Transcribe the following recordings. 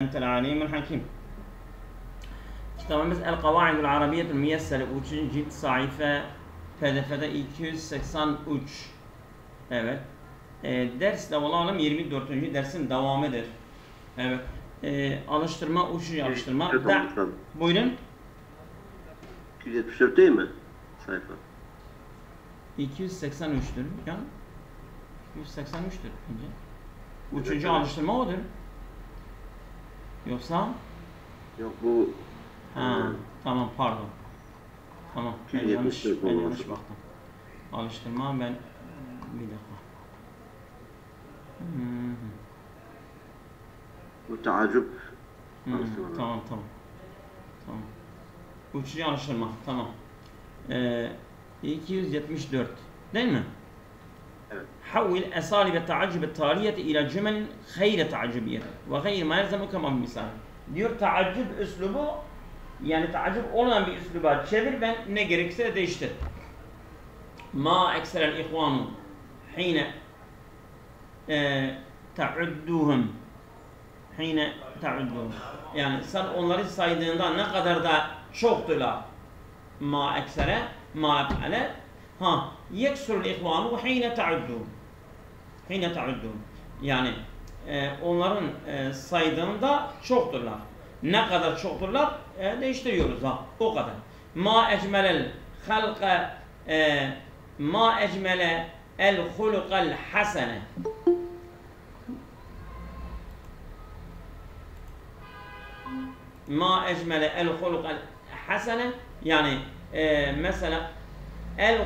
أنت العليم الحكيم. Kitabımız El Kavaidul Arabiyyetul Müyessere 3. cilt sayfa pdf'de 283. Evet. Ders de olalım 24. dersin devamıdır. Evet. Alıştırma, uçucu alıştırma. Buyurun. 274 değil mi? Sayfa. 283'tür. Yani 283'tür önce. Üçüncü alıştırma odur. Yoksa? Yok bu... Tamam pardon. Tamam. Ben yanlış baktım. Alıştırma ben... Bir dakika. Bu taaccüp... Tamam. Üçüncü alıştırma. Tamam. 274. Değil mi? Evet. حول أساليب التعجب التالية إلى جمل غير تعجبية وغير ما يلزم كما مثال. Diyor taaccüp üslubu yani taaccüp olan bir üsluba çevir ve ne gerekirse değiştir. Ma ekserel ihvanu hine ta'udduhum hine ta'udduhum yani sen onları saydığında ne kadar da çoktular. Ma eksere ma ef'ale yeksurul ihvanu hine ta'udduhum hine ta'udduhum yani onların saydığında çokturlar. Ne kadar çokturlar değiştiriyoruz o kadar. Ma ecmelel halqa ma ecmele el hulukal hasene. Ma ecmele el hulukal hasene yani mesela el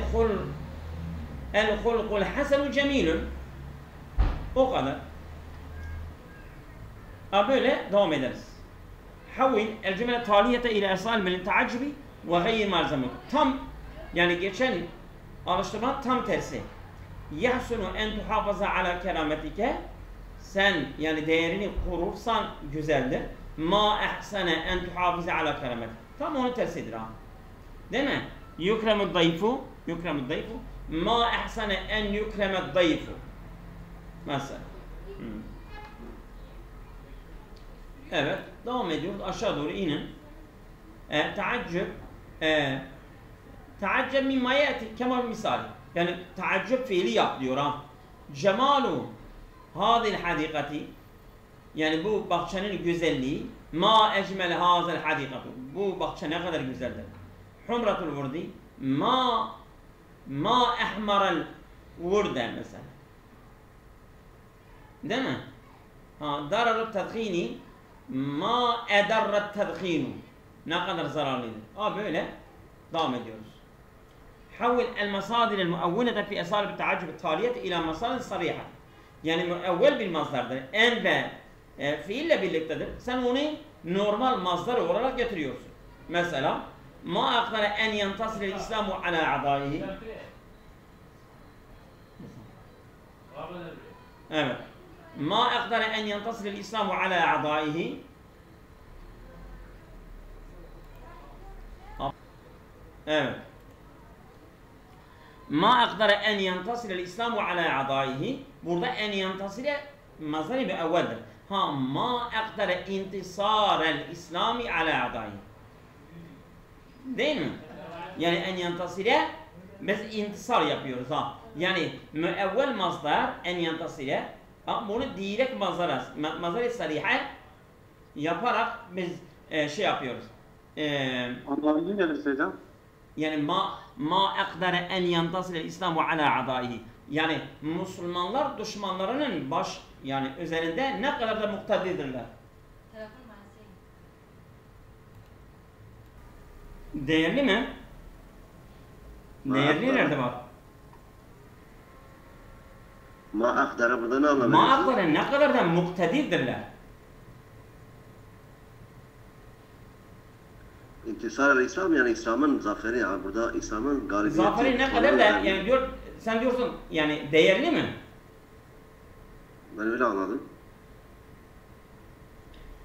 hulukul hasenu cemilun o kadar. Böyle devam ederiz. Havil el cümle taliyete ile esal melin taaccubi ve gayr malzemuk. Tam yani geçen alıştırma tam tersi. Yahsunu en tuhafaza ala kerametike sen yani değerini korursan güzeldir. Ma ehsene en tuhafaza ala kerametik. Tam onun tersidir ha. Değil mi? Yukremud dayfu ma ehsene en yukremed dayfu. Mesela. Evet, devam ediyoruz. Aşağı doğru inin. Taacceb mimma yati kemal misal. Yani taacceb fiili yap diyor ha. Cemalu hadil hadikati yani bu bahçenin güzelliği ma ecmel hadil hadikatu. Bu bahçe ne kadar güzeldir. Humratul vurdi ma ehmarel vurden mesela. Değil mi? Dararut tadkhini ma edarrat tadkhinu. Ne kadar zararlıdır. Böyle devam ediyoruz. Havil el masadir el muavvenete fi esalib taaccub taliyet ila masadir sarihah. Yani muavvel bir mazdardır. En ve fiille birliktedir. Sen onu normal mazdar olarak getiriyorsun. Mesela ma akdara en yantasir el islamu ala adaihi. Evet. Ma akdara en yantasir el islamu ala adaihi. Evet. Ma akdara en yantasir el islamu ala adaihi. Burada en yantasire mazhari bir evveldir. Ma akdara intisar el islami ala adaihi. Değil mi? Yani en yantasire biz intisar yapıyoruz Yani müevvel mazdar en yantasire bunu direkt mazhar-ı sarihe yaparak biz şey yapıyoruz. Anlamı nedir hocam? Yani ma akdara en yantasir el islamu ala adaihi. Yani Müslümanlar düşmanlarının yani üzerinde ne kadar da muktedirdirler. Değerli mi? Değerli nerede var? Ma akdara burada ne anlamı? Ma akdara ne kadar da muktedirdirler. İntisar el-İslam yani İslam'ın zaferi yani burada İslam'ın galibiyeti. Zaferi ne kadar da yani diyor sen diyorsun yani değerli mi? Ben öyle anladım.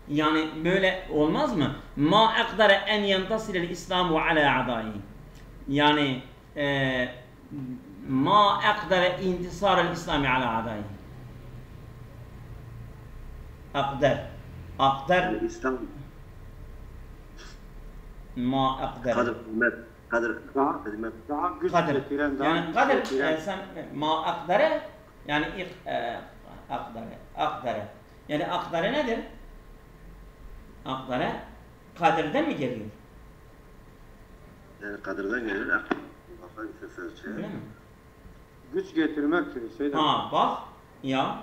Yani böyle olmaz mı? Ma akdara en yantasir el-İslamu ala adaihi. Yani ma akdara intisar el-İslami ala adaihi. Akdar. أقدر يعني İslam ما أقدر kadir kıymet kadir Daha, kıymet daha güç قدر getiren, daha يعني güç قدر getiren. ما أقدر يعني أقدر يعني أقدر nedir? أقدر kadirden mi geliyor? yani kadirden gelir. Allah'ın sözü. Öyle mi? Güç getirmektir. Şeyden. Ha bak ya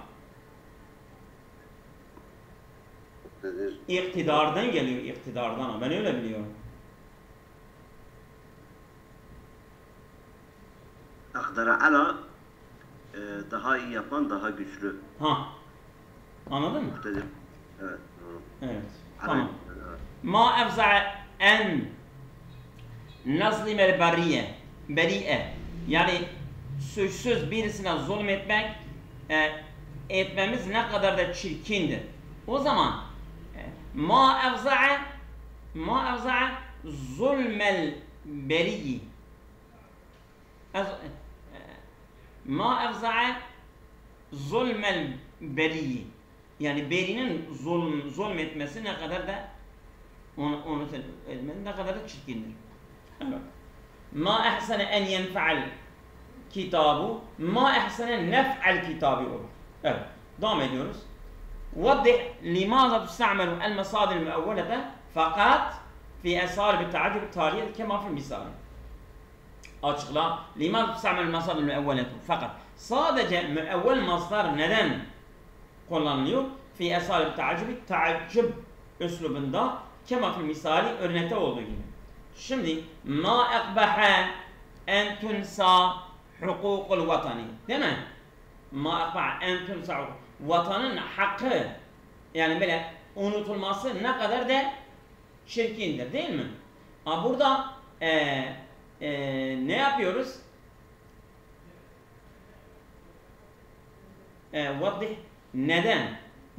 Nedir? iktidardan geliyor iktidardan. Ben öyle biliyorum. Akdara ala daha iyi yapan daha güçlü. Ha. Anladın mı? Nedir? Evet. Doğru. Evet. Ala- Tamam. Evet. Ma efza en nazlimel beriye yani suçsuz birisine zulmetmek etmemiz ne kadar da çirkindir. O zaman ma efza zulmel beriyi ma efza zulmel beriyi yani berinin zulmetmesi ne kadar da onu etmesi ne kadar da çirkindir. Evet. Ma ehsene en yenfa'al kitabu ma ehsene nef'al kitabı olur. Evet. Devam ediyoruz. وضح لماذا تستعمل المصادر المؤولة فقط في أساليب التعجب التالية كما في المثال. Açıkla. لماذا تستعمل المصادر المؤولة fakat sadece müevvel maslar neden kullanılıyor? Fi esalib taaccub üslubunda kema fil misali örnekte olduğu gibi. Şimdi ma ekbaha en tunsa hukukul vatani. Değil mi? Ma ekbaha en tunsa vatanın hakkı yani böyle unutulması ne kadar da çirkindir değil mi? Ama burada ne yapıyoruz? وضح neden?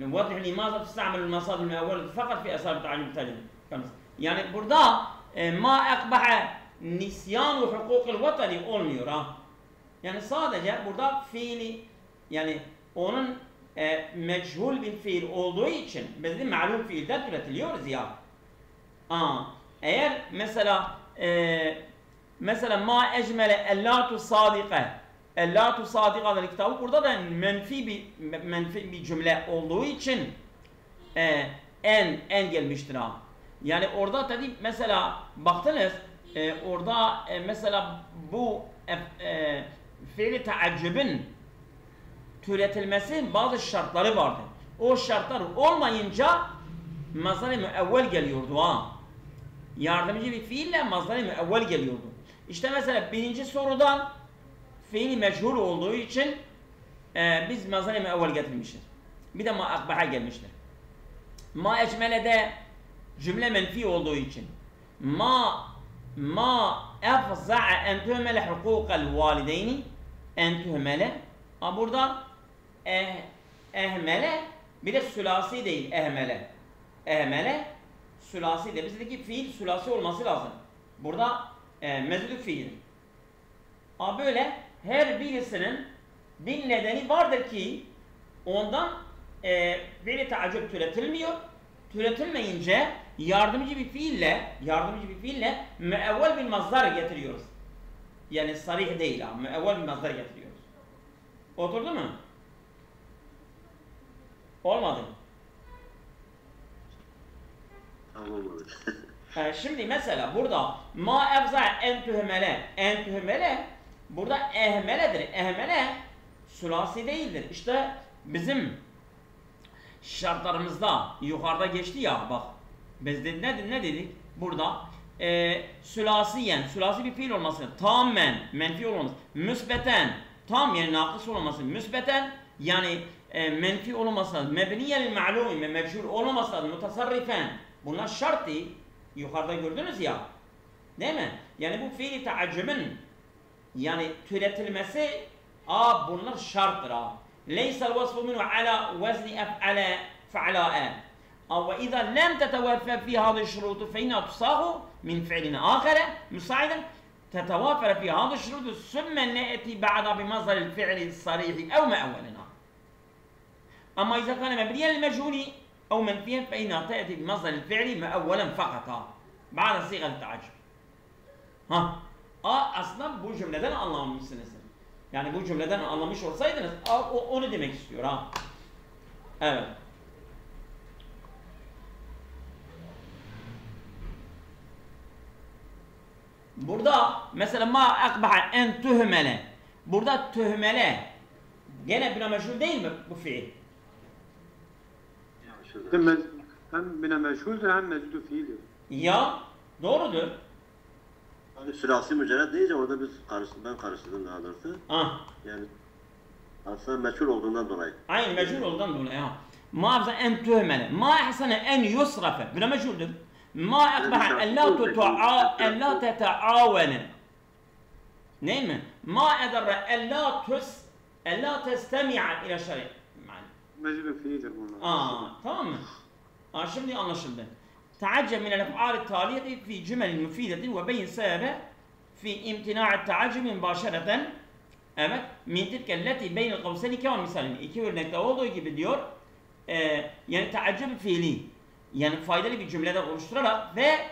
وضح لماذا تستعمل المصادر المؤولة فقط في أساليب التعجب التالية. Yani burada ma ekbaha nisyan ve hukukul vatani olmuyor ha. Yani sadece burada fiili yani onun meçhul bir fiil olduğu için biz de malum fiilden üretiliyoruz ya. Eğer mesela ma ecmele ellatu sadika ellatu sadika adlı kitabı burada da menfi bir cümle olduğu için en gelmiştir ha. Yani orada tabii mesela baktınız orada mesela bu fiili taaccübün türetilmesi bazı şartları vardı. O şartlar olmayınca mazhar-ı müevvel geliyordu ha. Yardımcı bir fiille mazhar-ı müevvel geliyordu. İşte mesela birinci sorudan fiili meçhul olduğu için biz mazhar-ı müevvel getirmişiz. Bir de ma akbaha gelmiştir. Ma ecmele'de cümle menfi olduğu için ma efza'a en tuhmele hukukal valideyni en tuhmele burada ehmele bir de sülasi değil ehmele sülasi değil. Bizdeki fiil sülasi olması lazım. Burada mezlük fiil. Böyle her birisinin bir nedeni vardır ki ondan fiil-i taaccüp türetilmiyor. Türetilmeyince yardımcı bir fiille müevvel bir mazdar getiriyoruz. Yani sarih değil ha. Müevvel bir mazdar getiriyoruz. Oturdu mu? Olmadı. Tamam olmadı. Şimdi mesela burada ma efza en tühmele burada ehmeledir. Ehmele sülasi değildir. İşte bizim şartlarımızda yukarıda geçti ya bak. Biz de ne dedik? Burada sülasi bir fiil olması, tamamen menfi olmaması, müsbeten tam yani nakıs olması, müsbeten yani menfi olmaması, mebniyel ma'lumi mevcul olmaması, mutasarrifen bunlar şartı yukarıda gördünüz ya. Değil mi? Yani bu fiili taaccübün yani türetilmesi bunlar şarttır ha. Leysel vasfu minhu ala vezni ef'ale fe'la'e. Ve izâ lem tetevaffe fî hâzı şurutu fe inna tusâhu min fi'lin âkhere müsaiden تتوافر في هذا الشروط ثم نأتي بعدها بمصدر الفعل الصريح أو مؤولنا. أما إذا كان مبنيا للمجهول أو منفيا فإنها تأتي بمصدر الفعل مؤولا فقط بعد صيغة التعجب. Aslında bu cümleden anlamışsınız. Yani bu cümleden anlamış olsaydınız onu demek istiyor ha. Evet. Burada mesela ma akbaha en tuhmele. Burada tuhmele gene bina meşhur değil mi bu fiil? Hem bina meşhuldür hem mecdu fiildir. Ya doğrudur. Yani sülasi mücerred deyince orada ben karıştırdım daha doğrusu. Yani aslında meçhul olduğundan dolayı. Aynı meçhul olduğundan dolayı ha. Ma afza en tuhmele. Ma ehsene en yusrafe. Bina meşhuldür. Ma akbaha en la teteavene. Değil mi? Ma ederre en la testemi'a ile şer'i. Mecdu fiildir bunlar. Tamam mı? Şimdi anlaşıldı. تعجب من الأفعال التالية في جمل مفيدة وبين سبب في امتناع التعجب مباشرة evet min tilkelleti beynel kavseni kemal misalini. İki örnekte olduğu gibi diyor yani taaccüb fiili yani faydalı bir cümleden oluşturarak ve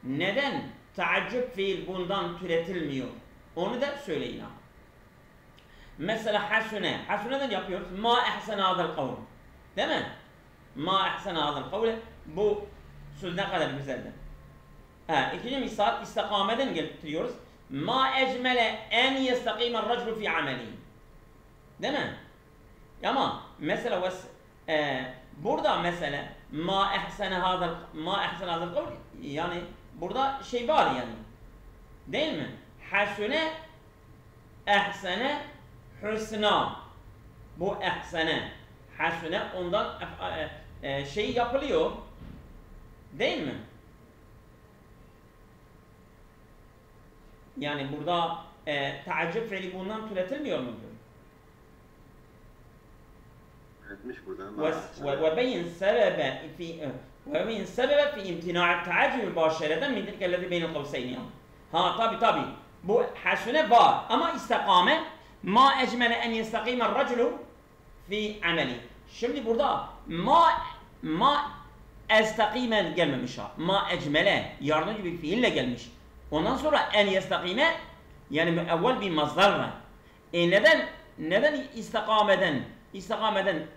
neden taaccüb fiil bundan türetilmiyor onu da söyleyin ha. Mesela hasuneden yapıyoruz ma ehsene hadel kavl değil mi? Ma ehsene hadel kavl bu söz ne kadar güzeldir. İkinci misal istikameden getiriyoruz. Ma ecmele en yestakîmen raculu fi ameli. Değil mi? Ama mesela burada mesela ma ehsene hadel kavl yani burada şey var yani. Değil mi? Hasune ehsene husna. Bu ehsene hasune ondan şey yapılıyor. Değil mi? Yani burada taaccüb fiili bundan türetilmiyor mudur? Etmiş burada. وبين سبب في امتناع التعجب مباشرة من تلك الذي بين القوسين. Tabi. Bu hasune var ama istikame ma ecmele en yestakîmen raculu fi ameli. Şimdi burada ma estakîmen gelmemiş ha. Ma ecmele yardımcı bir fiille gelmiş. Ondan sonra en yestakime yani evvel bir mazdarla. Neden istikameden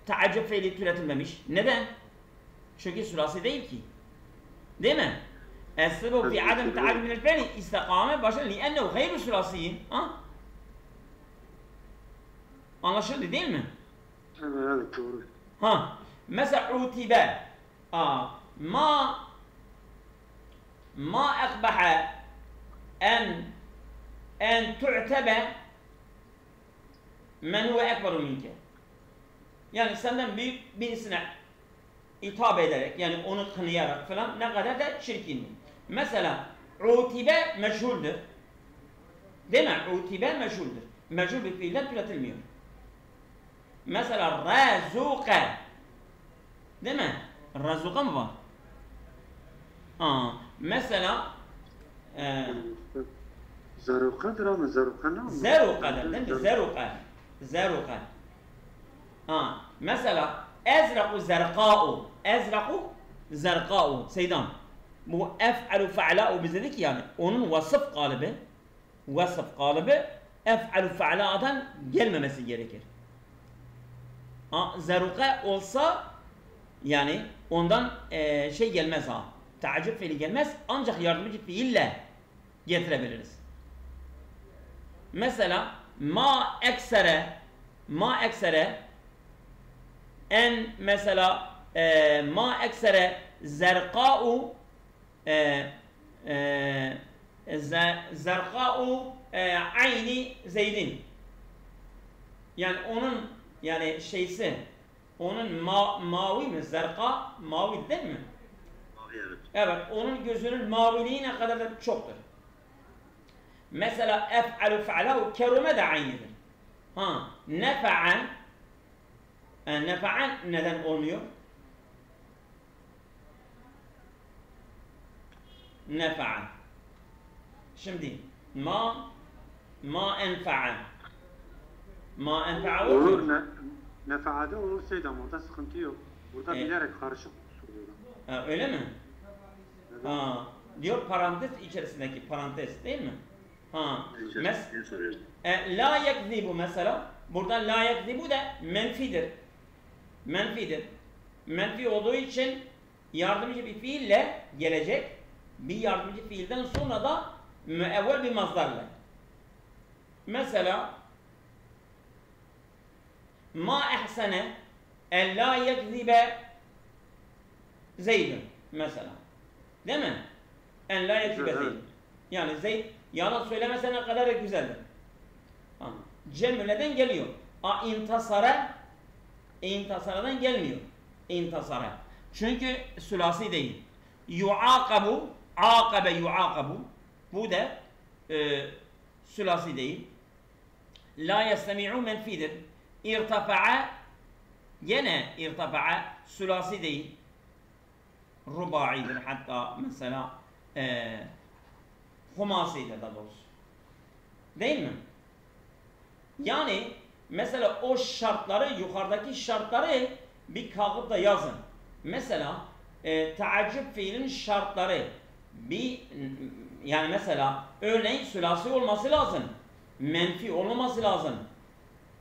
taaccüb fiili türetilmemiş? Neden? Çünkü sülasi değil ki. Değil mi? Es-sebeb fi adem taaccüb minel fiili istikame başlar li'ennehu gayru sülasiyin. Anlaşıldı değil mi? Evet doğru. Mesela utibe. Ma akbaha en tu'tebe men huve ekberu minke. Yani senden büyük birisine hitap ederek yani onu kınayarak falan ne kadar da çirkin. Mesela utibe meşhuldür. Değil mi? Utibe meşhuldür. Meşhul bir fiilden türetilmiyor. Mesela razuka. Değil mi? Razuka mı var? Mesela Zerukadır ama zeruka ne? Zerukadır değil mi? Zeruka. Mesela ezraku zerqa'u. Ezraku zerqa'u. Seydan. Bu ef'alu fe'la'u biz dedik yani. Onun vasıf kalıbı ef'alu fe'la'dan gelmemesi gerekir. Zeruka olsa yani ondan şey gelmez ha. Taaccüb fiili gelmez ancak yardımcı fiille getirebiliriz. Mesela ma eksere en mesela ma eksere zerqa'u zerqa'u ayni zeydin. Yani onun yani şeysi onun mavi mi? Zerqa mavi değil mi? Mavi evet. Evet, onun gözünün maviliği ne kadar da çoktur. Mesela ef'alu fe'lahu kerume de aynıdır. Nefa'an neden olmuyor? Nefa'an. Şimdi ma enfa'a. Ma enfa'a olur. Nefaade olursaydı ama orada sıkıntı yok. Burada bilerek karışık soruyorlar. Öyle mi? Diyor parantez içerisindeki parantez değil mi? La yekzibu mesela. Burada la yekzibu da menfidir. Menfidir. Menfi olduğu için yardımcı bir fiille gelecek. Bir yardımcı fiilden sonra da müevvel bir mazdarla. Mesela ma ehsene en la yekzibe Zeyd'in mesela. Değil mi? En la yekzibe Zeyd'in. Yani Zeyd yalan söylemese ne kadar güzeldir. Cemileden geliyor. İntasaradan gelmiyor. İntasara. Çünkü sülasi değil. Yu'akabu, akabe yu'akabu. Bu da sülasi değil. La yestemi'u menfidir. İrtafa'a, gene irtafa'a sülasi değil. Rubaidir hatta mesela humasidir da doğrusu. Değil mi? Yani mesela o şartları, yukarıdaki şartları bir kalkıp da yazın. Mesela teaccüp fiilin şartları yani mesela örneğin sülasi olması lazım. Menfi olmaması lazım.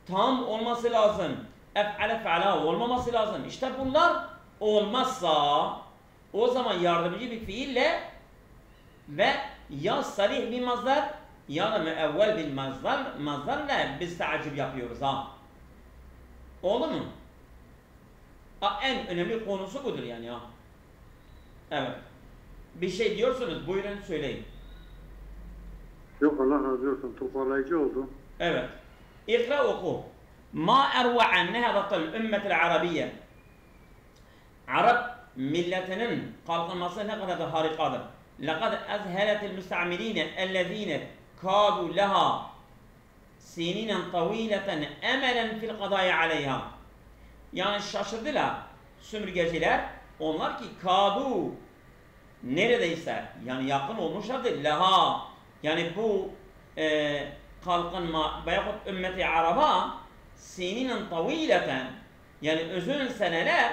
Tam olması lazım. Ef'ale fe'ala olmaması lazım. İşte bunlar olmazsa o zaman yardımcı bir fiille ve ya sarih bir mazdar ya da müevvel bir mazdarla biz teaccüp yapıyoruz ha. Oldu mu? En önemli konusu budur yani ya. Evet. Bir şey diyorsunuz, buyurun söyleyin. Yok, Allah razı olsun, toparlayıcı oldu. Evet. İkra oku. Ma erva'an nehedatul ümmetil arabiyye. Arap milletinin kalkınması ne kadar da harikadır. لَقَدْ أَذْهَلَتِ الْمُسْتَعْمِرِينَ الَّذ۪ينَ كَادُوا لَهَا سِنِينًا طَو۪يلَةً اَمَلًا فِي الْقَضَاءِ عَلَيْهَا. Yani şaşırdılar sömürgeciler. Onlar ki kadu neredeyse yani yakın olmuşlardır. Laha yani bu kalkınma veyahut ümmeti araba sininen tavileten yani uzun seneler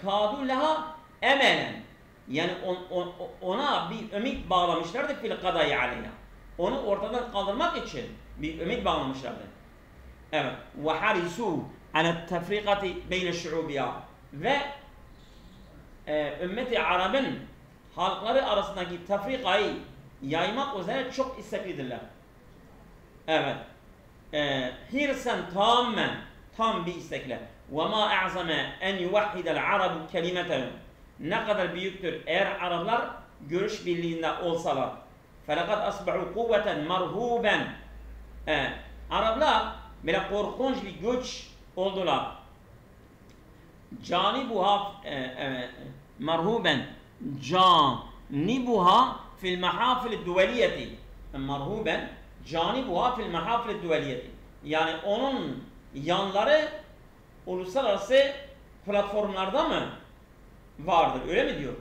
kadu laha emelen yani ona bir ümit bağlamışlardı fil kadayı aleyha. Onu ortadan kaldırmak için bir ümit bağlamışlardı. Evet. Ve harisu ala tefrikati beyne şuubiya ve ümmeti Arap'ın halkları arasındaki tefrikayı yaymak üzere çok isteklidirler. Evet. Hirsen tamamen tam bir istekle. Ve ma a'zame en yuvahhidel arabu kelimetehu. Ne kadar büyüktür eğer Araplar görüş birliğinde olsalar. Felakat asbahu kuvveten marhuben. Araplar böyle korkunç bir güç oldular. Canibuha marhuben canibuha fil mahafil duveliyeti. Marhuben canibuha fil mahafil duveliyeti. Yani onun yanları uluslararası platformlarda mı vardır? Öyle mi diyor?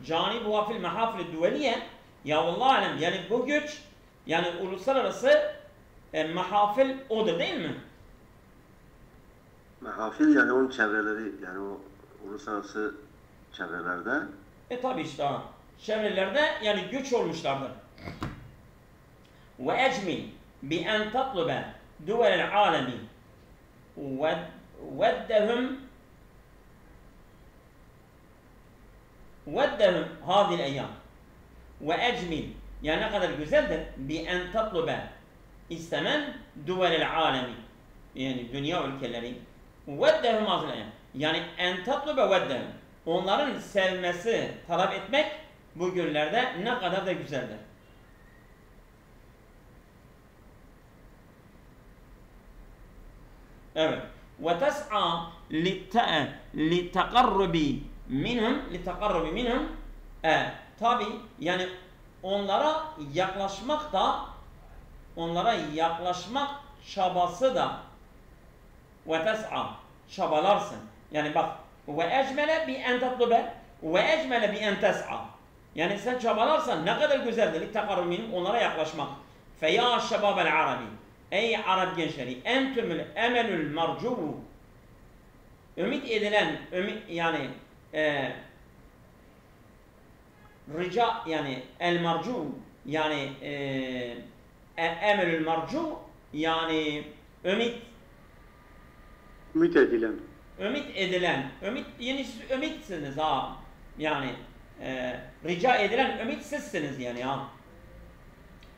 Canibuha fil mahafil duveliye ya vallahi alem yani bu güç yani uluslararası mahafil odur değil mi? Mahafil yani onun çevreleri yani o uluslararası çevrelerde. Tabi işte çevrelerde yani güç olmuşlardır. Ve ecmil bi en tatlube duvelel alemi veddehum hadil eyyam ve ecmil yani ne kadar güzeldir bi en tatlube istemen duvelel alemi yani dünya ülkeleri veddehum hadil eyyam yani en tatlube veddehum onların sevmesi, talep etmek bu günlerde ne kadar da güzeldir. Evet. Ve tes'a liteqarrubi minhum tabi yani onlara yaklaşmak çabası da ve tes'a çabalarsın. Yani bak ve ecmele bi en tatlube ve ecmele bi en tes'a. Yani sen çabalarsan ne kadar güzeldir liteqarrubi minhum onlara yaklaşmak. Fe ya şebabel arabi. ey Arap gençleri, entümül emelül marcu, ümit edilen, yani rica, yani el marcu, yani emelül marcu, yani ümit edilen. Ümitsiniz ha. Yani rica edilen ümit sizsiniz yani ha.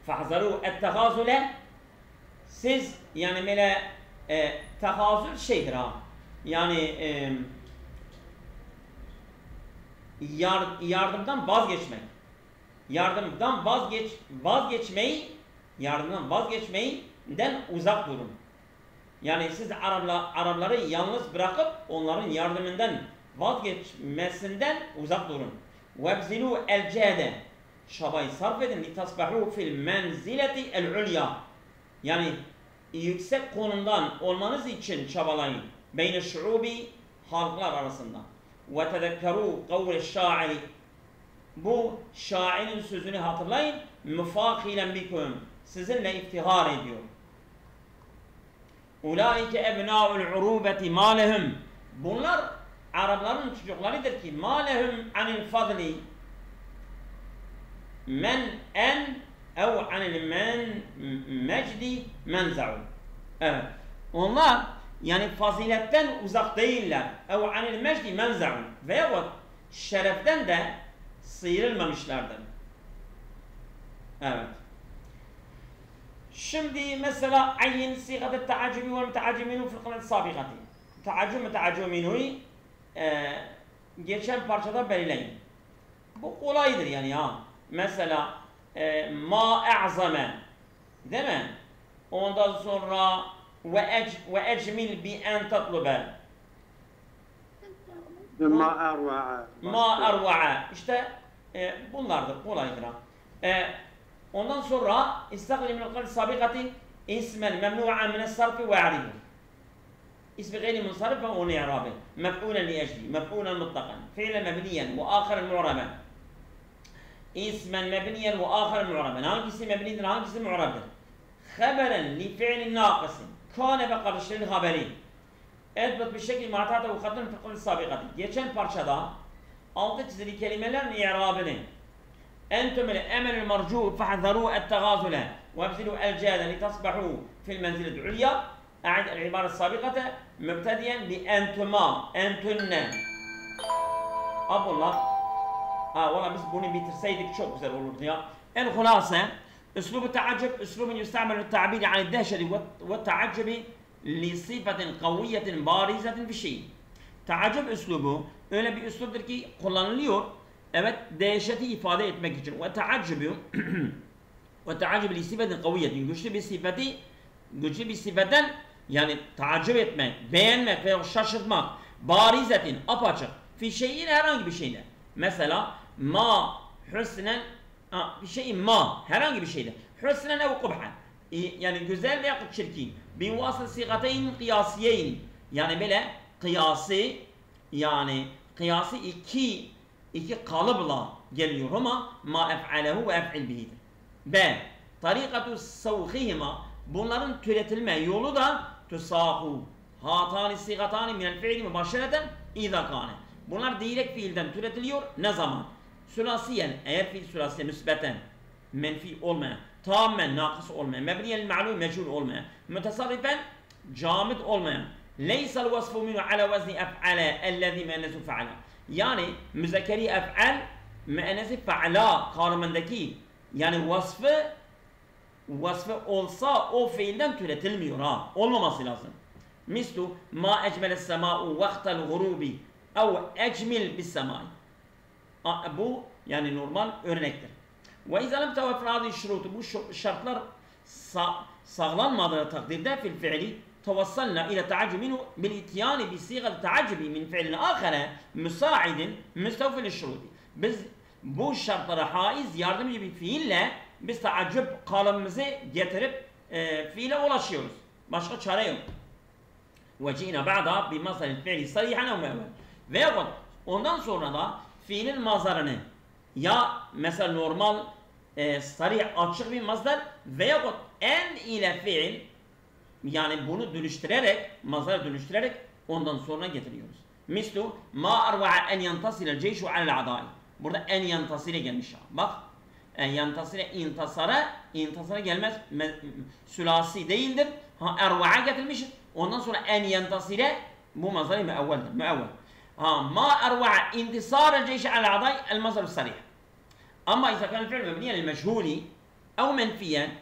Fahzaru ettehazule, siz yani böyle tehazül şeydir ha. Yani yardımdan vazgeçmek. Yardımdan vazgeçmeyden uzak durun. Yani siz Arapları yalnız bırakıp onların yardımından vazgeçmesinden uzak durun. وَبْزِلُوا الْجَهْدَ, çabayı sarf edin. لِتَصْبَحُوا فِي الْمَنْزِلَةِ الْعُلْيَا, yani yüksek konumdan olmanız için çabalayın. بَيْنَ الشُّعُوبِ, halklar arasında. وَتَذَكَّرُوا قَوْلَ الشَّاعِرِ, bu şairin sözünü hatırlayın. مُفَاخِلًا بِكُمْ, sizinle iftihar ediyor. Ulaike ebnâul urubeti mâ lehum, bunlar Arapların çocuklarıdır ki mâ lehum anil fadli men en ev anil men mecdi menza'u. Evet. Onlar yani faziletten uzak değiller. Ev anil mecdi menza'u. Veyahut şereften de sıyrılmamışlardır. Evet. Şimdi mesela ayyin sigat-ı te'accübi ve müteacciminu fil kılat sabikati. Teaccüm müteacciminu'yu geçen parçada belirleyin. Bu kolaydır yani ya. Mesela ma e'zame, değil mi? Ondan sonra ve ecmil bi en tatlube. Ma erva'a. İşte bunlardır, kolaydır ha. Ondan sonra istakli minel kılat sabikati ismen memnu'a minel sarfi ve a'ribu. اسم غير منصرف فهو إعرابه مفعولا لأجله مفعولا مطلقا فعلا مبنيا وآخرا معربا اسما مبنيا وآخرا معربا hangisi mebnidir hangisi mu'rabdır خبرا لفعل ناقص كان بقرشل خبري اثبت بشكل ما تعطى وخطن في القول السابقة. Geçen parçada altı çizili kelimelerin i'rabını أنتم الأمل المرجو فاحذروا التغازل وابذلوا الجهد لتصبحوا في المنزلة العليا. أعد العبارة السابقة مبتدئا بأنتما أنتن. Abdullah. Valla biz bunu bitirseydik çok güzel olurdu ya. الخلاصة أسلوب التعجب أسلوب يستعمل للتعبير عن الدهشة والتعجب لصفة قوية بارزة في شيء. Tacip üslubu öyle bir üsluptur ki kullanılıyor. Evet, dehşeti ifade etmek için. Ve tacib li sifatin kaviyetin, güçlü bir sifaten yani tacip etmek, beğenmek veya şaşırtmak, barizetin, apaçık, fi şeyin herhangi bir şeyde. Mesela ma hüsnen, bir şeyin ma herhangi bir şeyde. Hüsnen ev kubha, yani güzel veya çirkin. Bi vasıl sigateyn kıyasiyeyn, yani böyle kıyası, yani kıyası iki kalıbla geliyor ama ma ef'alehu ve ef'il bihidir. B. Tarikatu savkhihima, bunların türetilme yolu da tusahu hatani sigatani minel fiili mübaşşereten idâ kâne. Bunlar direkt fiilden türetiliyor ne zaman? Sülasiyen, eğer fiil sülasiye müsbeten, menfi olmayan, tamamen nakıs olmayan, mebniyel ma'lum meçhul olmayan, mütesarrifen camid olmayan, leysel vasfu minhu ala vezni ef'ale ellezî me'ennesu fe'ala. Yani müzekkeri ef'al me'ennesi fe'ala kavramındaki yani vasfı olsa o fiilden türetilmiyor ha. Olmaması lazım. Mislu ma ecmeles sema'u vaktel gurubi ev ecmil bis semai. Bu yani normal örnektir. Ve izâ lem teveffir hâzî şurûtu, bu şartlar sağlanmadığı takdirde fil fiili توصلنا إلى تعجب منه بالإتيان بصيغة التعجب من فعل آخر مساعد مستوفي للشروط. Biz bu şartlara haiz yardımcı bir fiille biz taaccüp kalıbımızı getirip fiile ulaşıyoruz. Başka çare yok. وَجِئْنَا بَعْدَا بِمَصَلِ الْفِعْلِ صَرِيحًا اَوْ مَعْوَلًا. Veyahut ondan sonra da fiilin mazarını ya mesela normal sarih açık bir mazhar veyahut en ile fiil yani bunu dönüştürerek, mazhar dönüştürerek ondan sonra getiriyoruz. Mislu ma arva'a en yantasile ceyşu alel adai. Burada en yantasile gelmiş. Bak en yantasile intasara gelmez. Sülasi değildir. Ha erva'a getirmiş. Ondan sonra en yantasile bu mazhar-ı müevveldir. Müevvel. Ha ma erva'a intisara ceyşu alel adai el mazhar-ı sarih. Ama إذا كان الفعل مبنيا للمجهول أو منفيا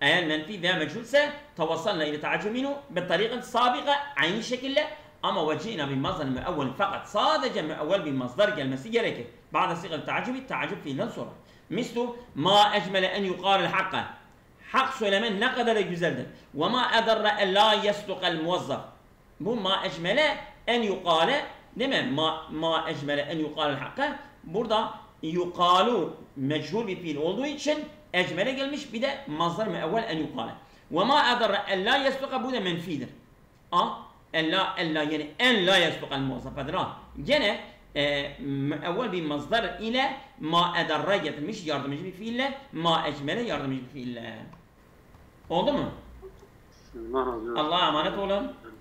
أي المنفي ذا مجهول توصلنا إلى تعجب منه بالطريقة السابقة عين شكل أما وجئنا بمصدر مؤول فقط صادج مؤول بمصدر المسيح ركب بعد صيغة التعجب في الصورة مثل ما أجمل أن يقال الحق حق سليمان نقدر يجزل وما أدر أن لا يصدق الموظف bu ما أجمل أن يقال değil mi? ما أجمل أن يقال الحق burada yukalu meçhul bir fiil olduğu için ecmele gelmiş bir de mazhar müevvel en yukale. Ve ma adarra en la yesluka bu da menfidir. En la yani en la yesluka el muvazzafedir. Gene müevvel bir mazhar ile ma adarra getirmiş yardımcı bir fiille ma ecmele yardımcı bir fiille. Oldu mu? Allah razı olsun. Allah'a emanet olun.